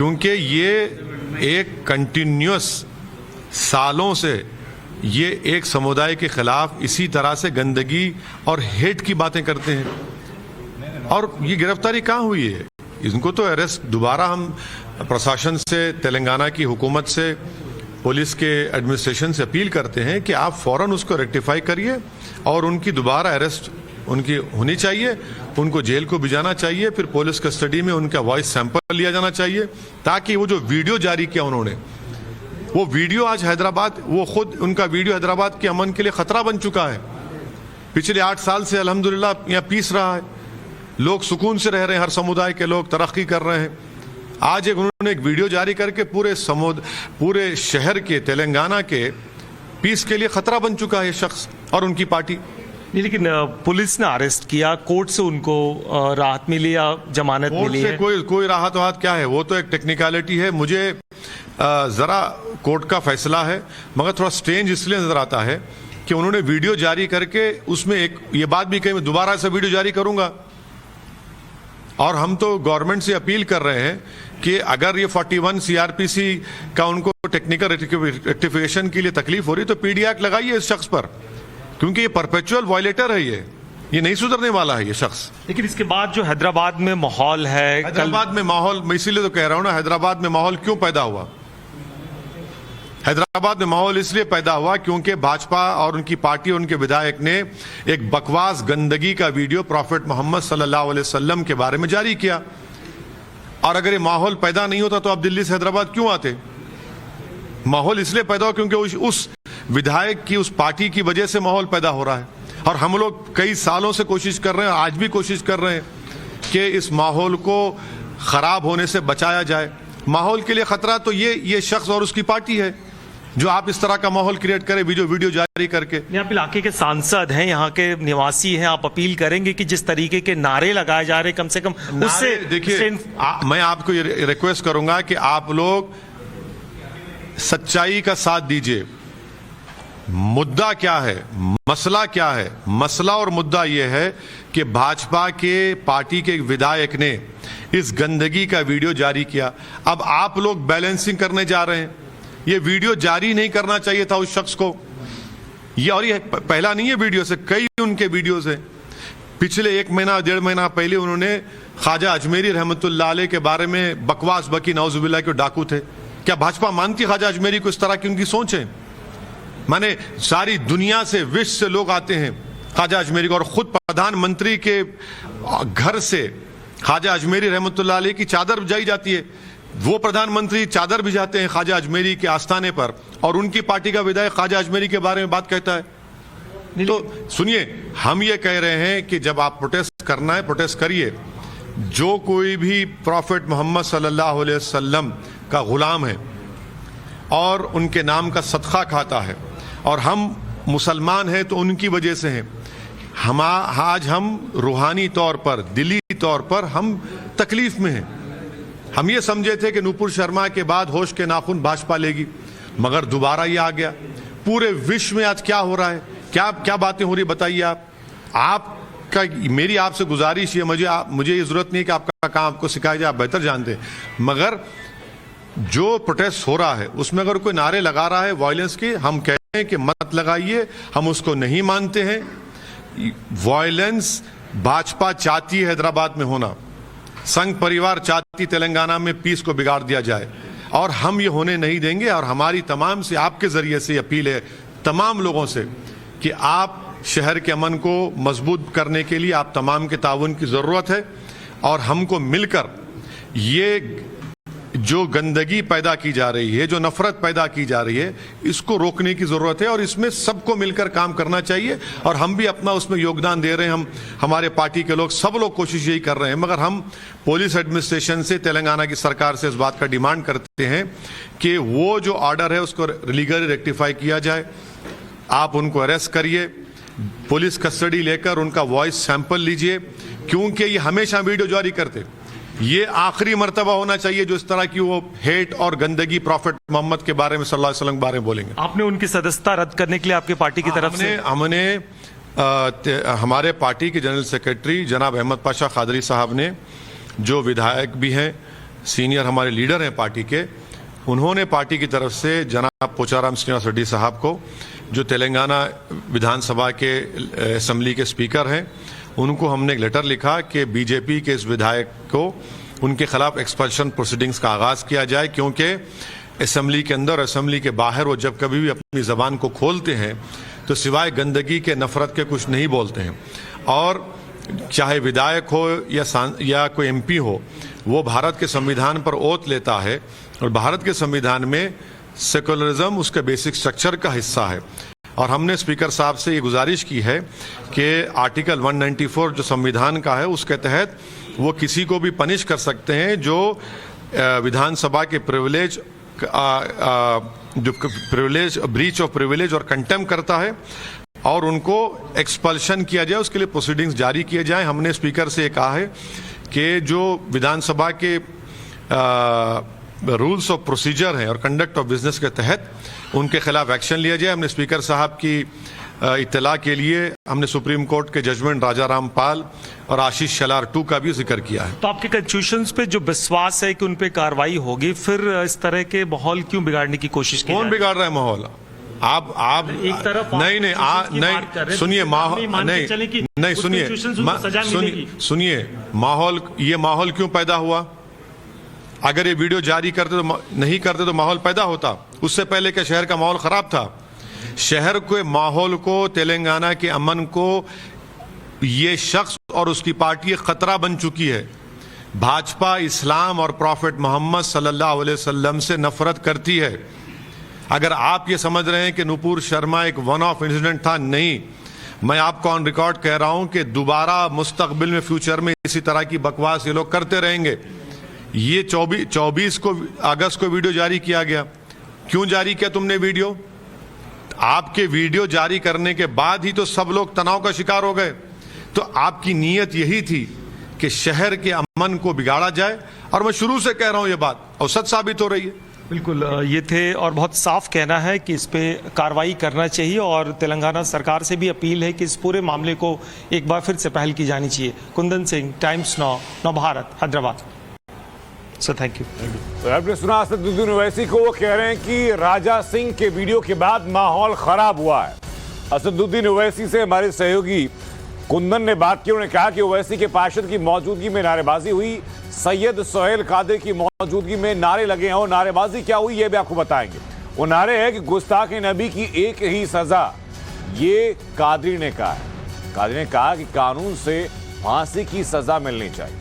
क्योंकि ये एक कंटिन्यूअस सालों से ये एक समुदाय के खिलाफ इसी तरह से गंदगी और हेट की बातें करते हैं। और ये गिरफ्तारी कहाँ हुई है? इनको तो अरेस्ट दोबारा हम प्रशासन से, तेलंगाना की हुकूमत से, पुलिस के एडमिनिस्ट्रेशन से अपील करते हैं कि आप फौरन उसको रेक्टिफाई करिए और उनकी दोबारा अरेस्ट उनकी होनी चाहिए, उनको जेल को भिजाना चाहिए, फिर पुलिस कस्टडी में उनका वॉइस सैंपल लिया जाना चाहिए, ताकि वो जो वीडियो जारी किया उन्होंने, वो वीडियो आज हैदराबाद, वो खुद उनका वीडियो हैदराबाद के अमन के लिए खतरा बन चुका है। पिछले 8 साल से अल्हम्दुलिल्लाह यहाँ पीस रहा है, लोग सुकून से रह रहे हैं, हर समुदाय के लोग तरक्की कर रहे हैं। आज उन्होंने एक वीडियो जारी करके पूरे शहर के, तेलंगाना के पीस के लिए खतरा बन चुका है ये शख्स और उनकी पार्टी। नहीं, लेकिन पुलिस ने अरेस्ट किया, कोर्ट से उनको राहत मिली या जमानत मिली है? कोई राहत वाहत क्या है, वो तो एक टेक्निकलिटी है। मुझे जरा कोर्ट का फैसला है, मगर थोड़ा स्ट्रेंज इसलिए नजर आता है कि उन्होंने वीडियो जारी करके उसमें एक ये बात भी कही, मैं दोबारा ऐसा वीडियो जारी करूंगा। और हम तो गवर्नमेंट से अपील कर रहे हैं कि अगर ये 41 सीआरपीसी का उनको टेक्निकल रेक्टिफिकेशन के लिए तकलीफ हो रही तो पीडी एक्ट लगाइए इस शख्स पर, क्योंकि ये परपेचुअल वायलेटर है, ये नहीं सुधरने वाला है ये शख्स। लेकिन इसके बाद जो हैदराबाद में माहौल है, हैदराबाद में माहौल, मैं इसीलिए तो कह रहा हूं ना, हैदराबाद में माहौल क्यों पैदा हुआ? हैदराबाद में माहौल इसलिए पैदा हुआ क्योंकि भाजपा और उनकी पार्टी और उनके विधायक ने एक बकवास गंदगी का वीडियो प्रॉफेट मोहम्मद सल्लल्लाहु अलैहि वसल्लम के बारे में जारी किया। और अगर ये माहौल पैदा नहीं होता तो आप दिल्ली से हैदराबाद क्यों आते? माहौल इसलिए पैदा हुआ क्योंकि उस विधायक की, उस पार्टी की वजह से माहौल पैदा हो रहा है। और हम लोग कई सालों से कोशिश कर रहे हैं, आज भी कोशिश कर रहे हैं कि इस माहौल को खराब होने से बचाया जाए। माहौल के लिए खतरा तो ये शख्स और उसकी पार्टी है जो आप इस तरह का माहौल क्रिएट करें वीडियो जारी करके। आप इलाके के सांसद हैं, यहाँ के निवासी हैं, आप अपील करेंगे कि जिस तरीके के नारे लगाए जा रहे, कम से कम उससे देखिए, मैं आपको ये रिक्वेस्ट करूंगा कि आप लोग सच्चाई का साथ दीजिए। मुद्दा क्या है, मसला क्या है? मसला और मुद्दा यह है कि भाजपा के पार्टी के विधायक ने इस गंदगी का वीडियो जारी किया। अब आप लोग बैलेंसिंग करने जा रहे हैं, ये वीडियो जारी नहीं करना चाहिए था उस शख्स को। और ये पहला नहीं है वीडियो से, कई उनके वीडियोस हैं। पिछले 1 महीना 1.5 महीना पहले उन्होंने ख्वाजा अजमेरी रहमतुल्लाह अलैह के बारे में बकवास बकी, नौजुबिल्लाह के डाकू थे। क्या भाजपा मानती ख्वाजा अजमेरी को? इस तरह की उनकी सोच है। माने सारी दुनिया से, विश्व से लोग आते हैं ख्वाजा अजमेरी को, और खुद प्रधानमंत्री के घर से ख्वाजा अजमेरी रहमतुल्लाह अलैह की चादर भिजाई जाती है। वो प्रधानमंत्री चादर भिजाते हैं ख्वाजा अजमेरी के आस्थाने पर, और उनकी पार्टी का विधायक ख्वाजा अजमेरी के बारे में बात कहता है। तो सुनिए, हम ये कह रहे हैं कि जब आप प्रोटेस्ट करना है, प्रोटेस्ट करिए। जो कोई भी प्रॉफेट मोहम्मद सल्लल्लाहु अलैहि वसल्लम का गुलाम है और उनके नाम का सदका खाता है, और हम मुसलमान हैं तो उनकी वजह से हैं। आज हम रूहानी तौर पर, दिली तौर पर हम तकलीफ में हैं। हम ये समझे थे कि नूपुर शर्मा के बाद होश के नाखून भाजपा लेगी, मगर दोबारा ये आ गया। पूरे विश्व में आज क्या हो रहा है, क्या बातें हो रही, बताइए आपका मेरी आपसे गुजारिश है, मुझे ये जरूरत नहीं कि आपका काम आपको सिखाया जाए, आप बेहतर जानते हैं, मगर जो प्रोटेस्ट हो रहा है उसमें अगर कोई नारे लगा रहा है वायलेंस के, हम कहते हैं कि मत लगाइए, हम उसको नहीं मानते हैं। वायलेंस भाजपा चाहती है हैदराबाद में होना, संघ परिवार चाहती तेलंगाना में पीस को बिगाड़ दिया जाए, और हम ये होने नहीं देंगे। और हमारी तमाम से, आपके जरिए से अपील है तमाम लोगों से कि आप शहर के अमन को मजबूत करने के लिए आप तमाम के ताउन की जरूरत है, और हमको मिलकर ये जो गंदगी पैदा की जा रही है, जो नफरत पैदा की जा रही है, इसको रोकने की जरूरत है, और इसमें सबको मिलकर काम करना चाहिए। और हम भी अपना उसमें योगदान दे रहे हैं, हमारे पार्टी के लोग, सब लोग कोशिश यही कर रहे हैं। मगर हम पुलिस एडमिनिस्ट्रेशन से, तेलंगाना की सरकार से इस बात का डिमांड करते हैं कि वो जो ऑर्डर है उसको लीगली रेक्टिफाई किया जाए। आप उनको अरेस्ट करिए, पुलिस कस्टडी लेकर उनका वॉइस सैंपल लीजिए, क्योंकि ये हमेशा वीडियो जारी करते, ये आखिरी मर्तबा होना चाहिए जो इस तरह की वो हेट और गंदगी प्रॉफेट मोहम्मद के बारे में, सल्लल्लाहु अलैहि वसल्लम के बारे में बोलेंगे। आपने उनकी सदस्यता रद्द करने के लिए आपकी पार्टी की तरफ से हमारे पार्टी के जनरल सेक्रेटरी जनाब अहमद पाशा कादरी साहब ने, जो विधायक भी हैं, सीनियर हमारे लीडर हैं पार्टी के, उन्होंने पार्टी की तरफ से जनाब पोचाराम श्रीनिवास रेड्डी साहब को, जो तेलंगाना विधानसभा के असेंबली के स्पीकर हैं, उनको हमने एक लेटर लिखा कि बीजेपी के इस विधायक को उनके खिलाफ एक्सपल्शन प्रोसीडिंग्स का आगाज़ किया जाए, क्योंकि असेंबली के अंदर, असेंबली के बाहर वो जब कभी भी अपनी ज़बान को खोलते हैं तो सिवाय गंदगी के, नफ़रत के कुछ नहीं बोलते हैं। और चाहे विधायक हो या कोई एमपी हो, वो भारत के संविधान पर ओथ लेता है और भारत के संविधान में सेकुलरिज्म उसके बेसिक स्ट्रक्चर का हिस्सा है। और हमने स्पीकर साहब से ये गुजारिश की है कि आर्टिकल 194 जो संविधान का है उसके तहत वो किसी को भी पनिश कर सकते हैं जो विधानसभा के प्रिविलेज ब्रीच ऑफ प्रिविलेज और कंटेम्प्ट करता है, और उनको एक्सपल्शन किया जाए, उसके लिए प्रोसीडिंग्स जारी किए जाएं। हमने स्पीकर से कहा है कि जो विधानसभा के रूल्स ऑफ प्रोसीजर हैं और कंडक्ट ऑफ बिजनेस के तहत उनके खिलाफ एक्शन लिया जाए। हमने स्पीकर साहब की इत्तला के लिए हमने सुप्रीम कोर्ट के जजमेंट राजा रामपाल और आशीष शेलार 2 का भी जिक्र किया है। तो आपके कंस्टिट्यूशंस पे जो विश्वास है कि उन पे कार्रवाई होगी, फिर इस तरह के माहौल क्यों बिगाड़ने की कोशिश की? कौन बिगाड़ रहा है माहौल? आप एक तरफ नहीं सुनिए, माहौल नहीं सुनिए, माहौल, ये माहौल क्यों पैदा हुआ? अगर ये वीडियो जारी करते तो नहीं करते तो माहौल पैदा होता। उससे पहले क्या शहर का माहौल खराब था? शहर के माहौल को, तेलंगाना के अमन को ये शख्स और उसकी पार्टी खतरा बन चुकी है। भाजपा इस्लाम और प्रॉफिट मोहम्मद सल्लल्लाहु अलैहि वसल्लम से नफरत करती है। अगर आप ये समझ रहे हैं कि नुपुर शर्मा एक वन ऑफ इंसिडेंट था, नहीं, मैं आपको ऑन रिकॉर्ड कह रहा हूं कि दोबारा मुस्तकबिल में, फ्यूचर में इसी तरह की बकवास ये लोग करते रहेंगे। ये 24 को अगस्त को वीडियो जारी किया गया। क्यों जारी किया तुमने वीडियो? आपके वीडियो जारी करने के बाद ही तो सब लोग तनाव का शिकार हो गए। तो आपकी नीयत यही थी कि शहर के अमन को बिगाड़ा जाए, और मैं शुरू से कह रहा हूं ये बात, और सच साबित हो रही है। बिल्कुल, ये थे, और बहुत साफ कहना है कि इस पे कार्रवाई करना चाहिए, और तेलंगाना सरकार से भी अपील है कि इस पूरे मामले को एक बार फिर से पहल की जानी चाहिए। Kundan Singh, times now, Navbharat, Hyderabad. Sir thank you. तो आपने सुना असदुद्दीन ओवैसी को, वो कह रहे हैं कि राजा सिंह के वीडियो के बाद माहौल खराब हुआ है। असदुद्दीन ओवैसी से हमारे सहयोगी कुंदन ने बात की। उन्होंने कहा कि ओवैसी के पार्षद की मौजूदगी में नारेबाजी हुई, सैयद सोहेल कादिर की मौजूदगी में नारे लगे हैं, और नारेबाजी क्या हुई ये भी आपको बताएंगे। वो नारे है कि गुस्ताख नबी की एक ही सजा, ये कादरी ने कहा है। कादरी ने कहा कि कानून से फांसी की सजा मिलनी चाहिए।